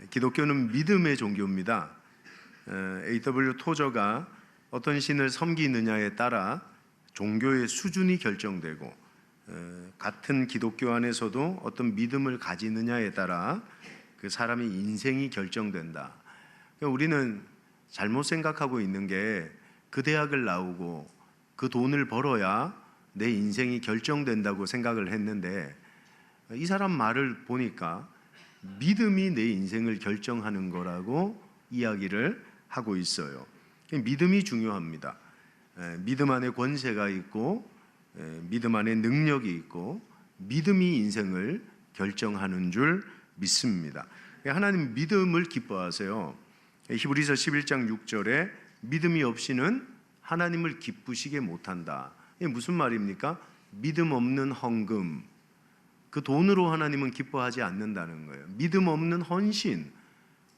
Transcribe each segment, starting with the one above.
기독교는 믿음의 종교입니다. A.W. 토저가 어떤 신을 섬기느냐에 따라 종교의 수준이 결정되고, 같은 기독교 안에서도 어떤 믿음을 가지느냐에 따라 그 사람의 인생이 결정된다. 우리는 잘못 생각하고 있는 게 그 대학을 나오고 그 돈을 벌어야 내 인생이 결정된다고 생각을 했는데, 이 사람 말을 보니까 믿음이 내 인생을 결정하는 거라고 이야기를 하고 있어요. 믿음이 중요합니다. 믿음 안에 권세가 있고, 믿음 안에 능력이 있고, 믿음이 인생을 결정하는 줄 믿습니다. 하나님 믿음을 기뻐하세요. 히브리서 11장 6절에 믿음이 없이는 하나님을 기쁘시게 못한다. 이게 무슨 말입니까? 믿음 없는 헌금, 그 돈으로 하나님은 기뻐하지 않는다는 거예요. 믿음 없는 헌신,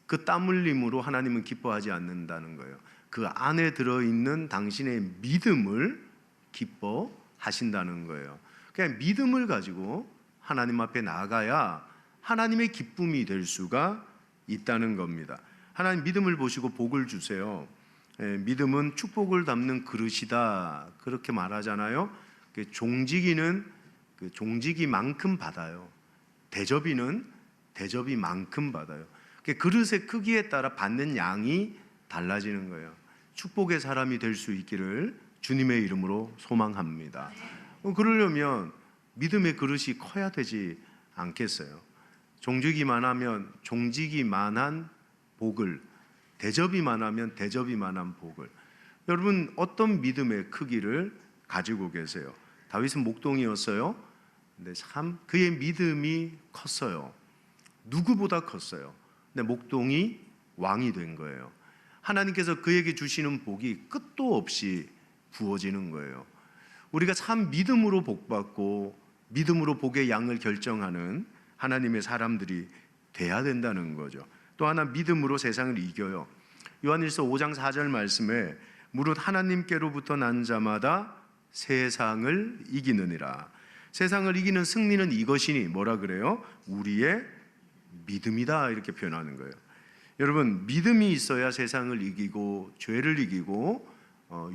그 땀 흘림으로 하나님은 기뻐하지 않는다는 거예요. 그 안에 들어있는 당신의 믿음을 기뻐하신다는 거예요. 그냥 믿음을 가지고 하나님 앞에 나아가야 하나님의 기쁨이 될 수가 있다는 겁니다. 하나님 믿음을 보시고 복을 주세요. 믿음은 축복을 담는 그릇이다, 그렇게 말하잖아요. 종지기는 그 종지기만큼 받아요. 대접이는 대접이만큼 받아요. 그릇의 크기에 따라 받는 양이 달라지는 거예요. 축복의 사람이 될 수 있기를 주님의 이름으로 소망합니다. 그러려면 믿음의 그릇이 커야 되지 않겠어요? 종지기만하면 종지기만한 복을, 대접이만하면 대접이만한 복을. 여러분, 어떤 믿음의 크기를 가지고 계세요? 다윗은 목동이었어요. 근데 참 그의 믿음이 컸어요. 누구보다 컸어요. 근데 목동이 왕이 된 거예요. 하나님께서 그에게 주시는 복이 끝도 없이 부어지는 거예요. 우리가 참 믿음으로 복받고 믿음으로 복의 양을 결정하는 하나님의 사람들이 돼야 된다는 거죠. 또 하나, 믿음으로 세상을 이겨요. 요한일서 5장 4절 말씀에 무릇 하나님께로부터 난 자마다 세상을 이기느니라. 세상을 이기는 승리는 이것이니, 뭐라 그래요? 우리의 믿음이다, 이렇게 표현하는 거예요. 여러분, 믿음이 있어야 세상을 이기고 죄를 이기고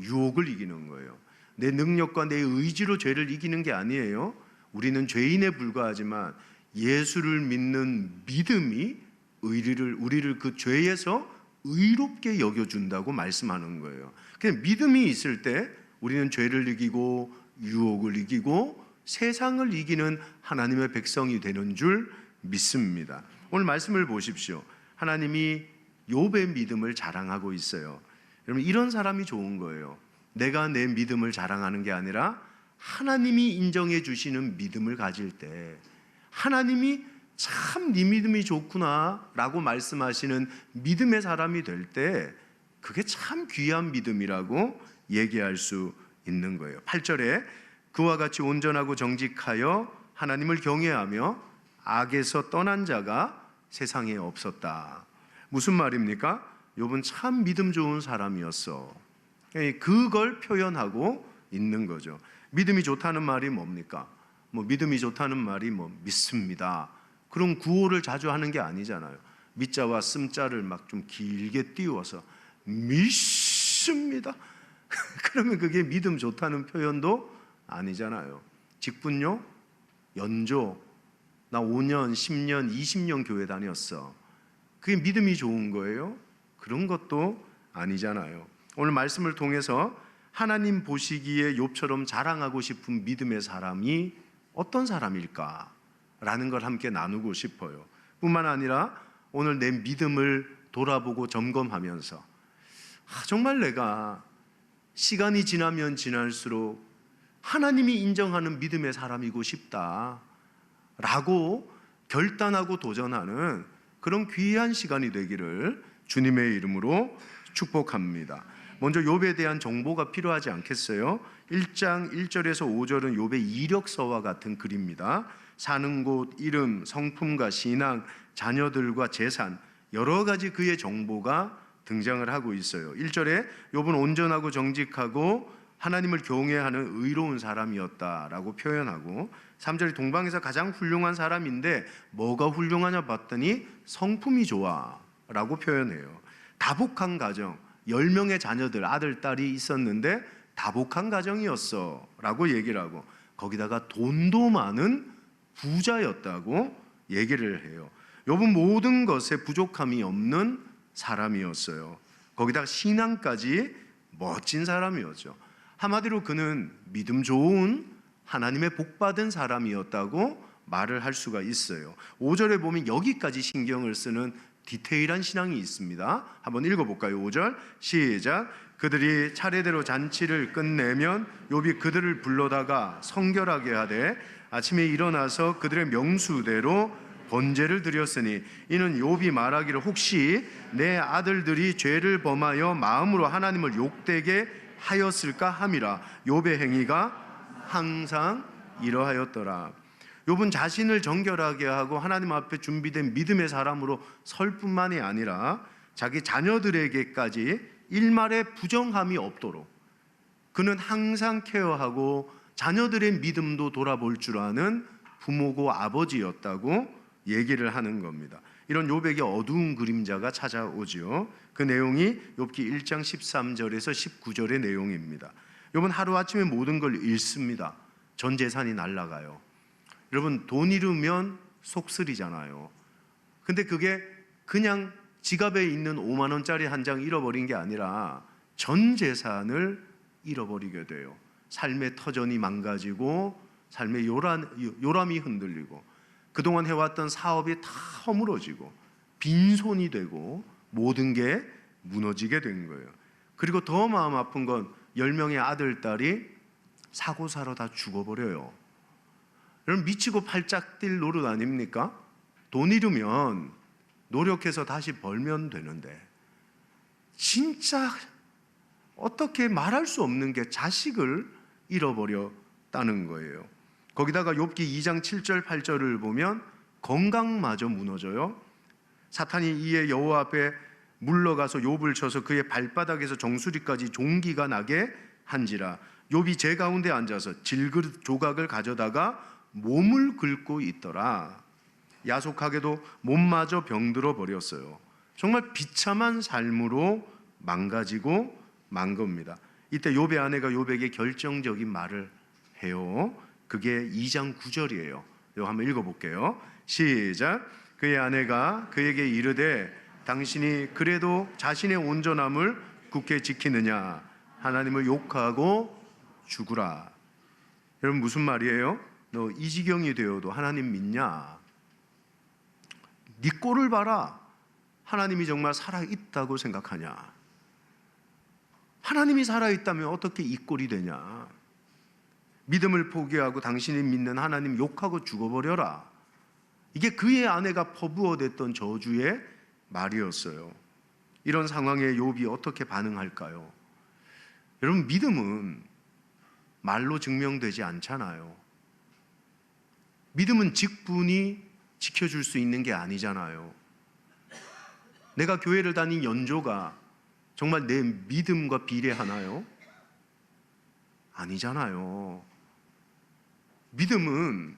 유혹을 이기는 거예요. 내 능력과 내 의지로 죄를 이기는 게 아니에요. 우리는 죄인에 불과하지만 예수를 믿는 믿음이 우리를 그 죄에서 의롭게 여겨준다고 말씀하는 거예요. 그냥 믿음이 있을 때 우리는 죄를 이기고 유혹을 이기고 세상을 이기는 하나님의 백성이 되는 줄 믿습니다. 오늘 말씀을 보십시오. 하나님이 욥의 믿음을 자랑하고 있어요. 여러분, 이런 사람이 좋은 거예요. 내가 내 믿음을 자랑하는 게 아니라 하나님이 인정해 주시는 믿음을 가질 때, 하나님이 참 네 믿음이 좋구나 라고 말씀하시는 믿음의 사람이 될 때, 그게 참 귀한 믿음이라고 얘기할 수 있는 거예요. 8절에 그와 같이 온전하고 정직하여 하나님을 경외하며 악에서 떠난 자가 세상에 없었다. 무슨 말입니까? 욥은 참 믿음 좋은 사람이었어. 그걸 표현하고 있는 거죠. 믿음이 좋다는 말이 뭡니까? 믿음이 좋다는 말이 믿습니다. 그런 구호를 자주 하는 게 아니잖아요. 믿자와 씀자를 막 좀 길게 띄워서 믿습니다. 그러면 그게 믿음 좋다는 표현도 아니잖아요. 직분요? 연조, 나 5년, 10년, 20년 교회 다녔어. 그게 믿음이 좋은 거예요? 그런 것도 아니잖아요. 오늘 말씀을 통해서 하나님 보시기에 욥처럼 자랑하고 싶은 믿음의 사람이 어떤 사람일까? 라는 걸 함께 나누고 싶어요. 뿐만 아니라 오늘 내 믿음을 돌아보고 점검하면서 정말 내가 시간이 지나면 지날수록 하나님이 인정하는 믿음의 사람이고 싶다 라고 결단하고 도전하는 그런 귀한 시간이 되기를 주님의 이름으로 축복합니다. 먼저 욥에 대한 정보가 필요하지 않겠어요? 1장 1절에서 5절은 욥의 이력서와 같은 글입니다. 사는 곳, 이름, 성품과 신앙, 자녀들과 재산, 여러 가지 그의 정보가 등장을 하고 있어요. 1절에 욥은 온전하고 정직하고 하나님을 경외하는 의로운 사람이었다라고 표현하고, 3절에 동방에서 가장 훌륭한 사람인데 뭐가 훌륭하냐 봤더니 성품이 좋아 라고 표현해요. 다복한 가정, 10명의 자녀들, 아들, 딸이 있었는데 다복한 가정이었어 라고 얘기를 하고, 거기다가 돈도 많은 부자였다고 얘기를 해요. 욥은 모든 것에 부족함이 없는 사람이었어요. 거기다가 신앙까지 멋진 사람이었죠. 한마디로 그는 믿음 좋은 하나님의 복받은 사람이었다고 말을 할 수가 있어요. 5절에 보면 여기까지 신경을 쓰는 디테일한 신앙이 있습니다. 한번 읽어볼까요? 5절 시작. 그들이 차례대로 잔치를 끝내면 욥이 그들을 불러다가 성결하게 하되 아침에 일어나서 그들의 명수대로 번제를 드렸으니 이는 욥이 말하기를 혹시 내 아들들이 죄를 범하여 마음으로 하나님을 욕되게 하였을까 함이라. 욥의 행위가 항상 이러하였더라. 욥은 자신을 정결하게 하고 하나님 앞에 준비된 믿음의 사람으로 설 뿐만이 아니라 자기 자녀들에게까지 일말의 부정함이 없도록 그는 항상 케어하고 자녀들의 믿음도 돌아볼 줄 아는 부모고 아버지였다고 얘기를 하는 겁니다. 이런 욥에게 어두운 그림자가 찾아오지요. 그 내용이 욥기 1장 13절에서 19절의 내용입니다. 욥은 하루아침에 모든 걸 잃습니다. 전 재산이 날아가요. 여러분, 돈 잃으면 속쓰리잖아요. 근데 그게 그냥 지갑에 있는 5만 원짜리 한 장 잃어버린 게 아니라 전 재산을 잃어버리게 돼요. 삶의 터전이 망가지고 삶의 요람이 흔들리고 그동안 해왔던 사업이 다 허물어지고 빈손이 되고 모든 게 무너지게 된 거예요. 그리고 더 마음 아픈 건 10명의 아들, 딸이 사고사로 다 죽어버려요. 여러분, 미치고 팔짝 뛸 노릇 아닙니까? 돈 잃으면 노력해서 다시 벌면 되는데 진짜 어떻게 말할 수 없는 게 자식을 잃어버렸다는 거예요. 거기다가 욥기 2장 7절 8절을 보면 건강마저 무너져요. 사탄이 이에 여호와 앞에 물러가서 욥을 쳐서 그의 발바닥에서 정수리까지 종기가 나게 한지라. 욥이 제 가운데 앉아서 질그릇 조각을 가져다가 몸을 긁고 있더라. 야속하게도 몸마저 병들어 버렸어요. 정말 비참한 삶으로 망가지고 만 겁니다. 이때 욥의 아내가 욥에게 결정적인 말을 해요. 그게 2장 9절이에요. 이거 한번 읽어볼게요. 시작. 그의 아내가 그에게 이르되 당신이 그래도 자신의 온전함을 굳게 지키느냐? 하나님을 욕하고 죽으라. 여러분, 무슨 말이에요? 너 이 지경이 되어도 하나님 믿냐? 네 꼴을 봐라. 하나님이 정말 살아있다고 생각하냐? 하나님이 살아있다면 어떻게 이 꼴이 되냐? 믿음을 포기하고 당신이 믿는 하나님 욕하고 죽어버려라. 이게 그의 아내가 퍼부어댔던 저주의 말이었어요. 이런 상황에 욥이 어떻게 반응할까요? 여러분, 믿음은 말로 증명되지 않잖아요. 믿음은 직분이 지켜줄 수 있는 게 아니잖아요. 내가 교회를 다닌 연조가 정말 내 믿음과 비례하나요? 아니잖아요. 믿음은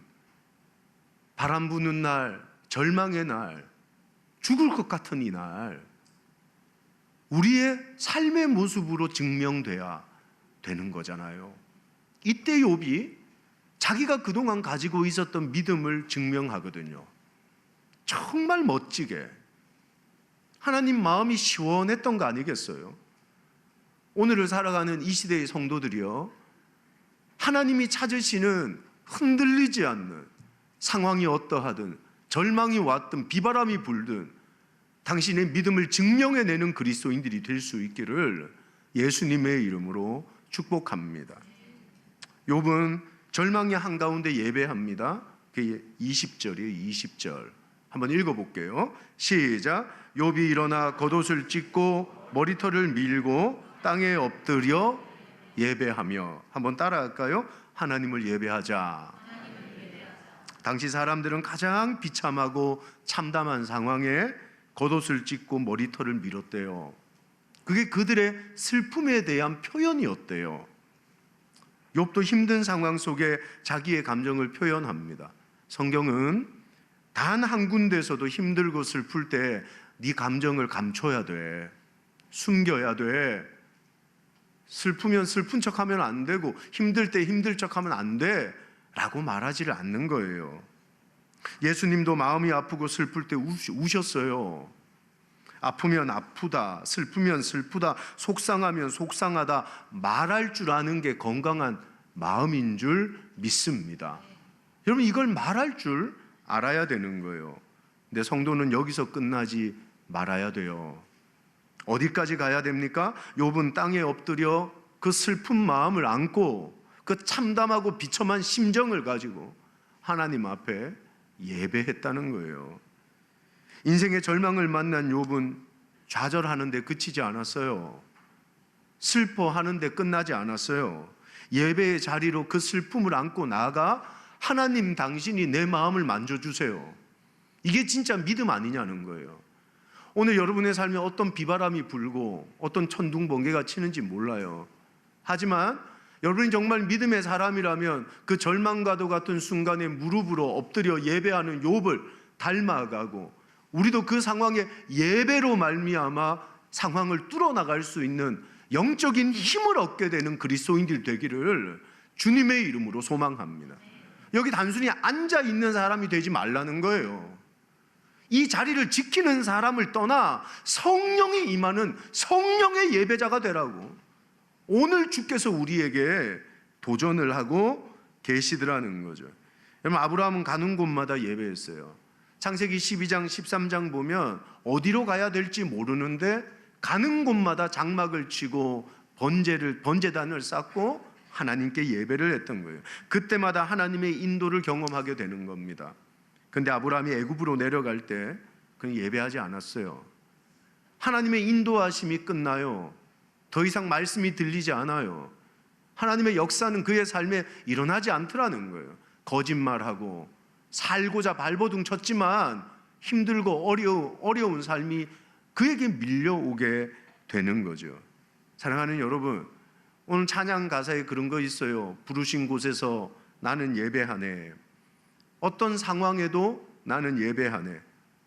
바람 부는 날, 절망의 날, 죽을 것 같은 이 날 우리의 삶의 모습으로 증명돼야 되는 거잖아요. 이때 욥이 자기가 그동안 가지고 있었던 믿음을 증명하거든요. 정말 멋지게 하나님 마음이 시원했던 거 아니겠어요? 오늘을 살아가는 이 시대의 성도들이요, 하나님이 찾으시는 흔들리지 않는 상황이 어떠하든 절망이 왔든 비바람이 불든 당신의 믿음을 증명해내는 그리스도인들이 될 수 있기를 예수님의 이름으로 축복합니다. 욥은 절망의 한가운데 예배합니다. 그게 20절이에요. 20절 한번 읽어볼게요. 시작. 욥이 일어나 겉옷을 찢고 머리털을 밀고 땅에 엎드려 예배하며. 한번 따라할까요? 하나님을 예배하자. 당시 사람들은 가장 비참하고 참담한 상황에 겉옷을 찢고 머리털을 밀었대요. 그게 그들의 슬픔에 대한 표현이었대요. 욥도 힘든 상황 속에 자기의 감정을 표현합니다. 성경은 단 한 군데서도 힘들고 슬플 때 네 감정을 감춰야 돼. 숨겨야 돼. 슬프면 슬픈 척하면 안 되고 힘들 때 힘들 척하면 안 돼 라고 말하지를 않는 거예요. 예수님도 마음이 아프고 슬플 때 우셨어요. 아프면 아프다, 슬프면 슬프다, 속상하면 속상하다 말할 줄 아는 게 건강한 마음인 줄 믿습니다. 여러분, 이걸 말할 줄 알아야 되는 거예요. 근데 성도는 여기서 끝나지 말아야 돼요. 어디까지 가야 됩니까? 욥은 땅에 엎드려 그 슬픈 마음을 안고 그 참담하고 비참한 심정을 가지고 하나님 앞에 예배했다는 거예요. 인생의 절망을 만난 욥은 좌절하는데 그치지 않았어요. 슬퍼하는데 끝나지 않았어요. 예배의 자리로 그 슬픔을 안고 나아가 하나님, 당신이 내 마음을 만져주세요. 이게 진짜 믿음 아니냐는 거예요. 오늘 여러분의 삶에 어떤 비바람이 불고 어떤 천둥 번개가 치는지 몰라요. 하지만 여러분이 정말 믿음의 사람이라면 그 절망과도 같은 순간에 무릎으로 엎드려 예배하는 욥을 닮아가고 우리도 그 상황에 예배로 말미암아 상황을 뚫어나갈 수 있는 영적인 힘을 얻게 되는 그리스도인들 되기를 주님의 이름으로 소망합니다. 여기 단순히 앉아있는 사람이 되지 말라는 거예요. 이 자리를 지키는 사람을 떠나 성령이 임하는 성령의 예배자가 되라고 오늘 주께서 우리에게 도전을 하고 계시더라는 거죠. 여러분, 아브라함은 가는 곳마다 예배했어요. 창세기 12장 13장 보면 어디로 가야 될지 모르는데 가는 곳마다 장막을 치고 번제단을 쌓고 하나님께 예배를 했던 거예요. 그때마다 하나님의 인도를 경험하게 되는 겁니다. 근데 아브라함이 애굽으로 내려갈 때 그는 예배하지 않았어요. 하나님의 인도하심이 끝나요. 더 이상 말씀이 들리지 않아요. 하나님의 역사는 그의 삶에 일어나지 않더라는 거예요. 거짓말하고 살고자 발버둥 쳤지만 힘들고 어려운 삶이 그에게 밀려오게 되는 거죠. 사랑하는 여러분, 오늘 찬양 가사에 그런 거 있어요. 부르신 곳에서 나는 예배하네. 어떤 상황에도 나는 예배하네.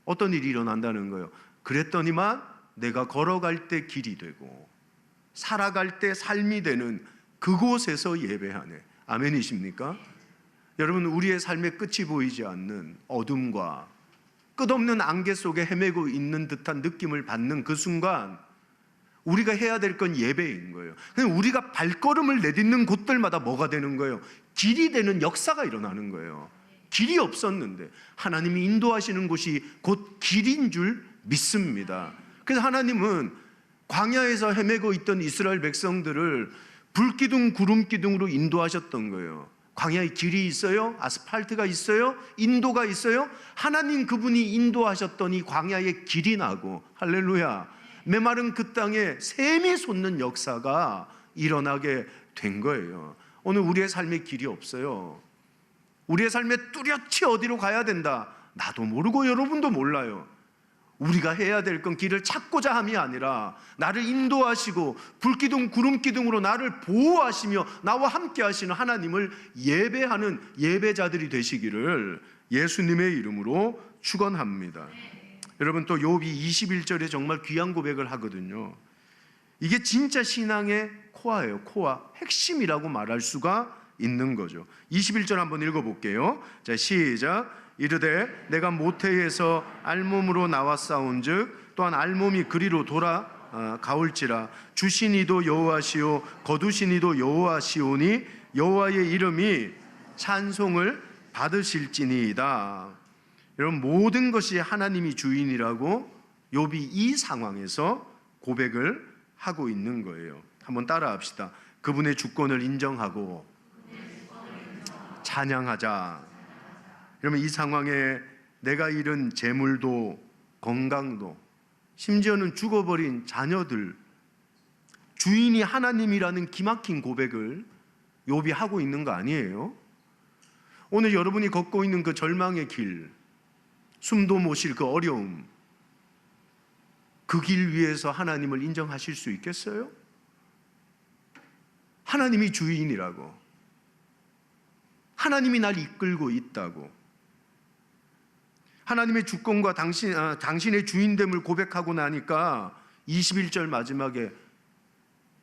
어떤 일이 일어난다는 거예요. 그랬더니만 내가 걸어갈 때 길이 되고 살아갈 때 삶이 되는 그곳에서 예배하네. 아멘이십니까? 여러분, 우리의 삶의 끝이 보이지 않는 어둠과 끝없는 안개 속에 헤매고 있는 듯한 느낌을 받는 그 순간 우리가 해야 될 건 예배인 거예요. 그냥 우리가 발걸음을 내딛는 곳들마다 뭐가 되는 거예요? 길이 되는 역사가 일어나는 거예요. 길이 없었는데 하나님이 인도하시는 곳이 곧 길인 줄 믿습니다. 그래서 하나님은 광야에서 헤매고 있던 이스라엘 백성들을 불기둥 구름기둥으로 인도하셨던 거예요. 광야에 길이 있어요? 아스팔트가 있어요? 인도가 있어요? 하나님 그분이 인도하셨더니 광야에 길이 나고, 할렐루야, 메마른 그 땅에 샘이 솟는 역사가 일어나게 된 거예요. 오늘 우리의 삶에 길이 없어요. 우리의 삶에 뚜렷이 어디로 가야 된다, 나도 모르고 여러분도 몰라요. 우리가 해야 될 건 길을 찾고자 함이 아니라 나를 인도하시고 불기둥 구름기둥으로 나를 보호하시며 나와 함께 하시는 하나님을 예배하는 예배자들이 되시기를 예수님의 이름으로 축원합니다. 여러분, 또 욥이 21절에 정말 귀한 고백을 하거든요. 이게 진짜 신앙의 코어예요. 코어, 핵심이라고 말할 수가 있는 거죠. 21절 한번 읽어볼게요. 자, 시작. 이르되 내가 모태에서 알몸으로 나왔사온즉 또한 알몸이 그리로 돌아가올지라 주시니도 여호와시오 거두시니도 여호와시오니 여호와의 이름이 찬송을 받으실지니이다. 여러분, 모든 것이 하나님이 주인이라고 욥이 이 상황에서 고백을 하고 있는 거예요. 한번 따라합시다. 그분의 주권을 인정하고 찬양하자. 그러면 이 상황에 내가 잃은 재물도 건강도 심지어는 죽어버린 자녀들, 주인이 하나님이라는 기막힌 고백을 욥이 하고 있는 거 아니에요? 오늘 여러분이 걷고 있는 그 절망의 길, 숨도 못 쉴 그 어려움, 그 길 위에서 하나님을 인정하실 수 있겠어요? 하나님이 주인이라고, 하나님이 날 이끌고 있다고. 하나님의 주권과 당신의 주인됨을 고백하고 나니까 21절 마지막에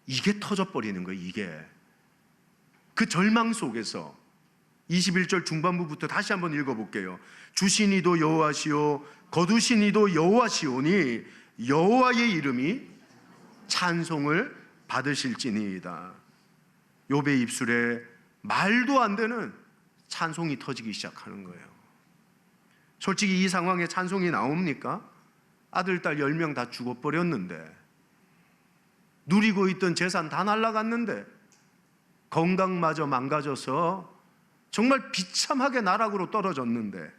이게 터져버리는 거예요. 이게. 그 절망 속에서 21절 중반부부터 다시 한번 읽어볼게요. 주신 이도 여호와시오 거두신 이도 여호와시오니 여호와의 이름이 찬송을 받으실지니이다. 욥의 입술에 말도 안 되는 찬송이 터지기 시작하는 거예요. 솔직히 이 상황에 찬송이 나옵니까? 아들, 딸 10명 다 죽어버렸는데, 누리고 있던 재산 다 날아갔는데, 건강마저 망가져서 정말 비참하게 나락으로 떨어졌는데,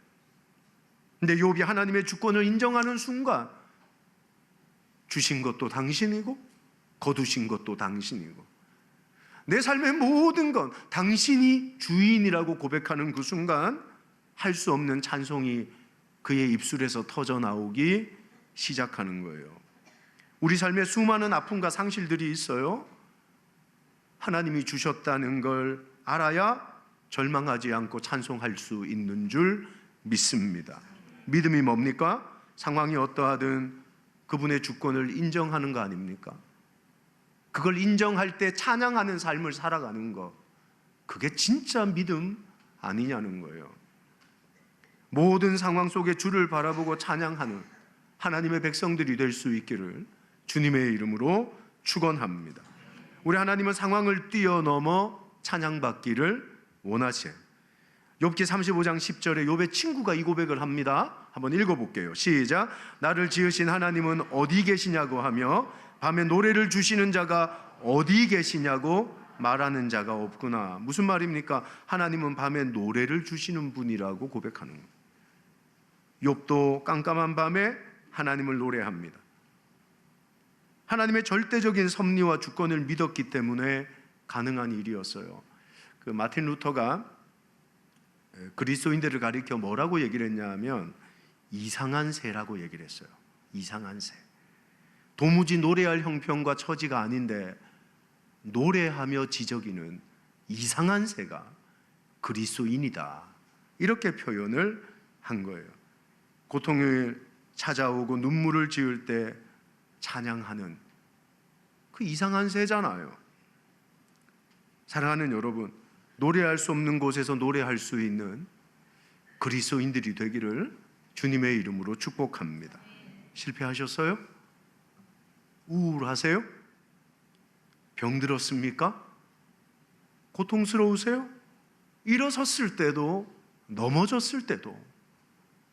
근데 욥이 하나님의 주권을 인정하는 순간 주신 것도 당신이고 거두신 것도 당신이고 내 삶의 모든 건 당신이 주인이라고 고백하는 그 순간 할 수 없는 찬송이 그의 입술에서 터져 나오기 시작하는 거예요. 우리 삶에 수많은 아픔과 상실들이 있어요. 하나님이 주셨다는 걸 알아야 절망하지 않고 찬송할 수 있는 줄 믿습니다. 믿음이 뭡니까? 상황이 어떠하든 그분의 주권을 인정하는 거 아닙니까? 그걸 인정할 때 찬양하는 삶을 살아가는 거, 그게 진짜 믿음 아니냐는 거예요. 모든 상황 속에 주를 바라보고 찬양하는 하나님의 백성들이 될 수 있기를 주님의 이름으로 축원합니다. 우리 하나님은 상황을 뛰어넘어 찬양받기를 원하세요. 욥기 35장 10절에 욥의 친구가 이 고백을 합니다. 한번 읽어볼게요. 시작. 나를 지으신 하나님은 어디 계시냐고 하며 밤에 노래를 주시는 자가 어디 계시냐고 말하는 자가 없구나. 무슨 말입니까? 하나님은 밤에 노래를 주시는 분이라고 고백하는 거예요. 욥도 깜깜한 밤에 하나님을 노래합니다. 하나님의 절대적인 섭리와 주권을 믿었기 때문에 가능한 일이었어요. 그 마틴 루터가 그리스도인들을 가리켜 뭐라고 얘기를 했냐 하면 이상한 새라고 얘기를 했어요. 이상한 새. 도무지 노래할 형편과 처지가 아닌데 노래하며 지저귀는 이상한 새가 그리스도인이다. 이렇게 표현을 한 거예요. 고통이 찾아오고 눈물을 지을 때 찬양하는 그 이상한 새잖아요. 사랑하는 여러분, 노래할 수 없는 곳에서 노래할 수 있는 그리스도인들이 되기를 주님의 이름으로 축복합니다. 실패하셨어요? 우울하세요? 병들었습니까? 고통스러우세요? 일어섰을 때도 넘어졌을 때도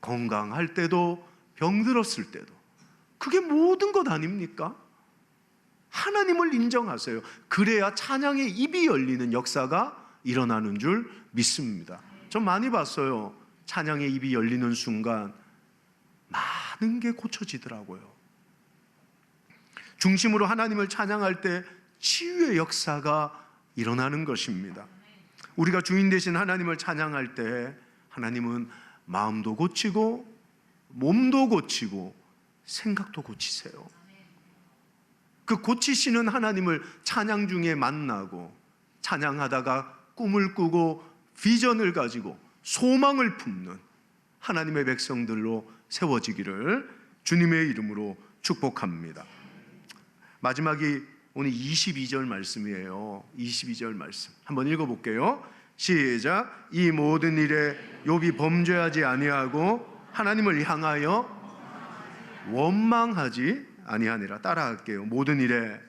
건강할 때도 병들었을 때도 그게 모든 것 아닙니까? 하나님을 인정하세요. 그래야 찬양의 입이 열리는 역사가 일어나는 줄 믿습니다. 전 많이 봤어요. 찬양의 입이 열리는 순간 많은 게 고쳐지더라고요. 중심으로 하나님을 찬양할 때 치유의 역사가 일어나는 것입니다. 우리가 주인 되신 하나님을 찬양할 때 하나님은 마음도 고치고 몸도 고치고 생각도 고치세요. 그 고치시는 하나님을 찬양 중에 만나고 찬양하다가 꿈을 꾸고 비전을 가지고 소망을 품는 하나님의 백성들로 세워지기를 주님의 이름으로 축복합니다. 마지막이 오늘 22절 말씀이에요. 22절 말씀 한번 읽어볼게요. 시작. 이 모든 일에 욥이 범죄하지 아니하고 하나님을 향하여 원망하지 아니하니라. 따라할게요. 모든 일에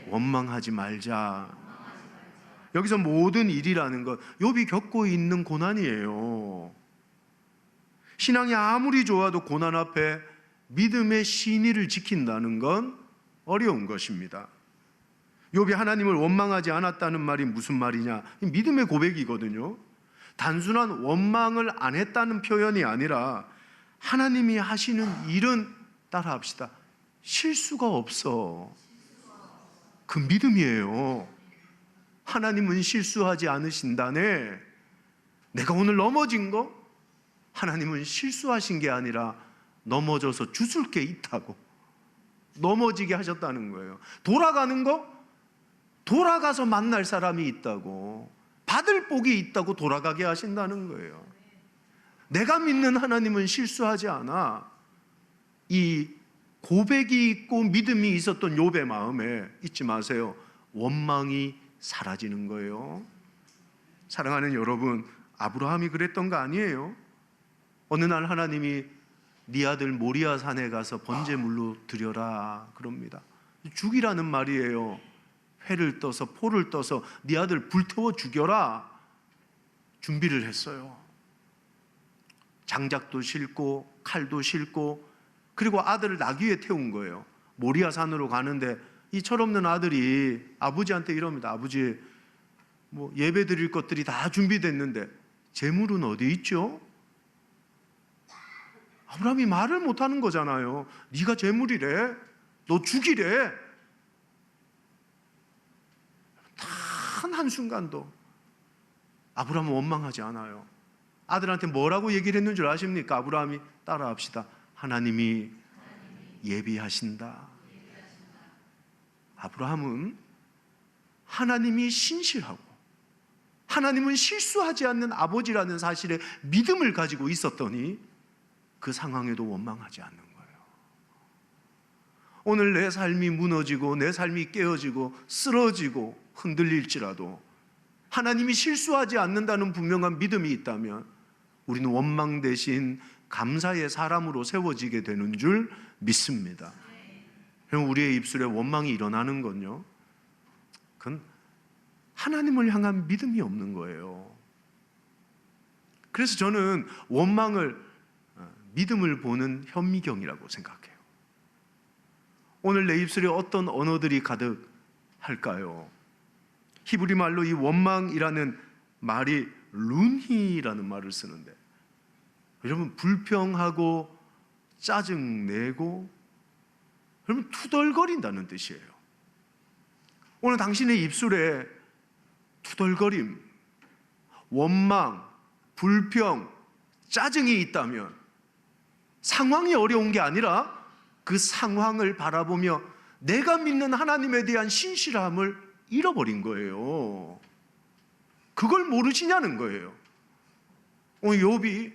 원망하지 말자. 여기서 모든 일이라는 것, 욥이 겪고 있는 고난이에요. 신앙이 아무리 좋아도 고난 앞에 믿음의 신의를 지킨다는 건 어려운 것입니다. 욥이 하나님을 원망하지 않았다는 말이 무슨 말이냐? 믿음의 고백이거든요. 단순한 원망을 안 했다는 표현이 아니라 하나님이 하시는 일은 따라합시다. 실수가 없어. 그 믿음이에요. 하나님은 실수하지 않으신다네. 내가 오늘 넘어진 거 하나님은 실수하신 게 아니라 넘어져서 주술 게 있다고 넘어지게 하셨다는 거예요. 돌아가는 거 돌아가서 만날 사람이 있다고. 받을 복이 있다고 돌아가게 하신다는 거예요. 내가 믿는 하나님은 실수하지 않아. 이 고백이 있고 믿음이 있었던 욥의 마음에 잊지 마세요. 원망이 사라지는 거예요. 사랑하는 여러분, 아브라함이 그랬던 거 아니에요? 어느 날 하나님이 네 아들 모리아 산에 가서 번제물로 드려라 그럽니다. 죽이라는 말이에요. 회를 떠서 포를 떠서 네 아들 불태워 죽여라. 준비를 했어요. 장작도 싣고 칼도 싣고, 그리고 아들을 나귀에 태운 거예요. 모리아 산으로 가는데 이 철없는 아들이 아버지한테 이럽니다. 아버지, 뭐 예배 드릴 것들이 다 준비됐는데 재물은 어디 있죠? 아브라함이 말을 못하는 거잖아요. 네가 재물이래, 너 죽이래. 단 한순간도 아브라함은 원망하지 않아요. 아들한테 뭐라고 얘기를 했는 줄 아십니까? 아브라함이, 따라합시다. 하나님이 예비하신다. 아브라함은 하나님이 신실하고 하나님은 실수하지 않는 아버지라는 사실에 믿음을 가지고 있었더니 그 상황에도 원망하지 않는 거예요. 오늘 내 삶이 무너지고 내 삶이 깨어지고 쓰러지고 흔들릴지라도 하나님이 실수하지 않는다는 분명한 믿음이 있다면 우리는 원망 대신 감사의 사람으로 세워지게 되는 줄 믿습니다. 우리의 입술에 원망이 일어나는 건요, 그건 하나님을 향한 믿음이 없는 거예요. 그래서 저는 원망을 믿음을 보는 현미경이라고 생각해요. 오늘 내 입술에 어떤 언어들이 가득할까요? 히브리 말로 이 원망이라는 말이 룬히라는 말을 쓰는데, 여러분, 불평하고 짜증내고, 여러분, 투덜거린다는 뜻이에요. 오늘 당신의 입술에 투덜거림, 원망, 불평, 짜증이 있다면 상황이 어려운 게 아니라 그 상황을 바라보며 내가 믿는 하나님에 대한 신실함을 잃어버린 거예요. 그걸 모르시냐는 거예요. 오늘 욥이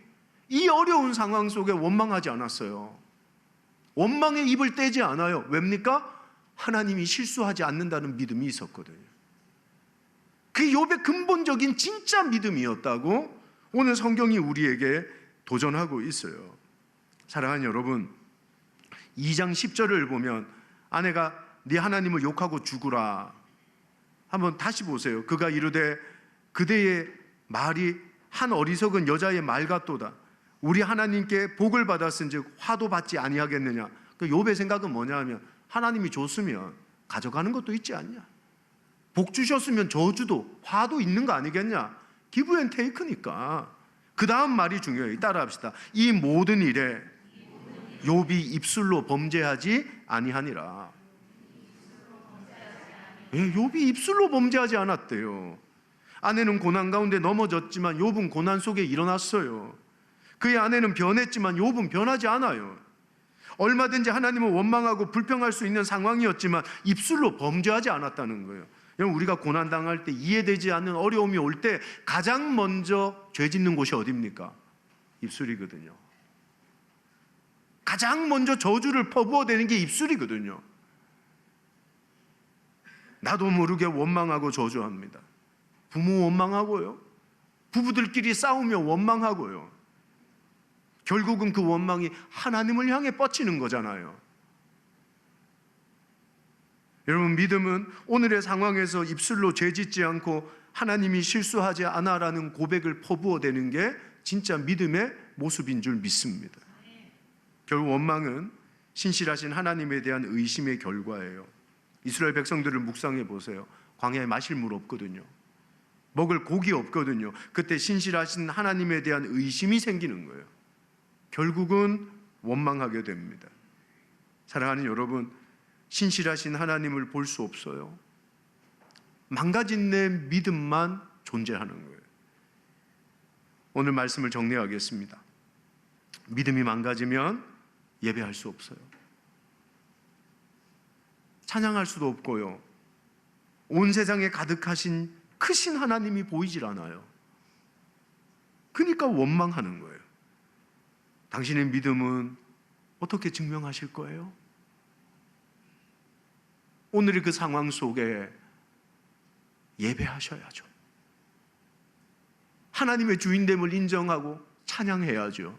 이 어려운 상황 속에 원망하지 않았어요. 원망의 입을 떼지 않아요. 왜입니까? 하나님이 실수하지 않는다는 믿음이 있었거든요. 그 욥의 근본적인 진짜 믿음이었다고 오늘 성경이 우리에게 도전하고 있어요. 사랑하는 여러분, 2장 10절을 보면 아내가 네 하나님을 욕하고 죽으라. 한번 다시 보세요. 그가 이르되 그대의 말이 한 어리석은 여자의 말 같도다. 우리 하나님께 복을 받았은즉 화도 받지 아니하겠느냐. 그 욥의 생각은 뭐냐 하면, 하나님이 줬으면 가져가는 것도 있지 않냐, 복 주셨으면 저주도 화도 있는 거 아니겠냐. 기브 앤 테이크니까. 그 다음 말이 중요해요. 따라합시다. 이 모든 일에 욥이 입술로 범죄하지 아니하니라. 욥이 입술로 범죄하지 않았대요. 아내는 고난 가운데 넘어졌지만 욥은 고난 속에 일어났어요. 그의 아내는 변했지만 욥은 변하지 않아요. 얼마든지 하나님을 원망하고 불평할 수 있는 상황이었지만 입술로 범죄하지 않았다는 거예요. 여러분, 우리가 고난당할 때, 이해되지 않는 어려움이 올 때 가장 먼저 죄 짓는 곳이 어디입니까? 입술이거든요. 가장 먼저 저주를 퍼부어대는 게 입술이거든요. 나도 모르게 원망하고 저주합니다. 부모 원망하고요, 부부들끼리 싸우며 원망하고요. 결국은 그 원망이 하나님을 향해 뻗치는 거잖아요. 여러분, 믿음은 오늘의 상황에서 입술로 죄짓지 않고 하나님이 실수하지 않아라는 고백을 퍼부어대는 게 진짜 믿음의 모습인 줄 믿습니다. 결국 원망은 신실하신 하나님에 대한 의심의 결과예요. 이스라엘 백성들을 묵상해 보세요. 광야에 마실 물 없거든요. 먹을 고기 없거든요. 그때 신실하신 하나님에 대한 의심이 생기는 거예요. 결국은 원망하게 됩니다. 사랑하는 여러분, 신실하신 하나님을 볼 수 없어요. 망가진 내 믿음만 존재하는 거예요. 오늘 말씀을 정리하겠습니다. 믿음이 망가지면 예배할 수 없어요. 찬양할 수도 없고요. 온 세상에 가득하신 크신 하나님이 보이질 않아요. 그러니까 원망하는 거예요. 당신의 믿음은 어떻게 증명하실 거예요? 오늘의 그 상황 속에 예배하셔야죠. 하나님의 주인됨을 인정하고 찬양해야죠.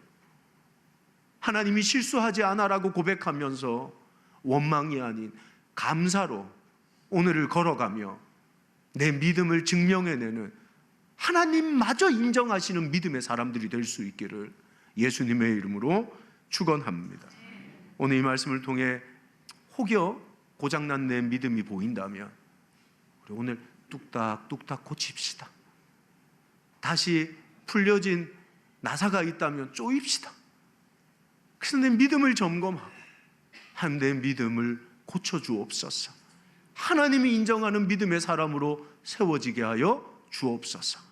하나님이 실수하지 않아라고 고백하면서 원망이 아닌 감사로 오늘을 걸어가며 내 믿음을 증명해내는 하나님마저 인정하시는 믿음의 사람들이 될 수 있기를 예수님의 이름으로 축원합니다. 오늘 이 말씀을 통해 혹여 고장난 내 믿음이 보인다면 우리 오늘 뚝딱뚝딱 고칩시다. 다시 풀려진 나사가 있다면 쪼입시다. 그래서 내 믿음을 점검하고 하나님, 내 믿음을 고쳐주옵소서. 하나님이 인정하는 믿음의 사람으로 세워지게 하여 주옵소서.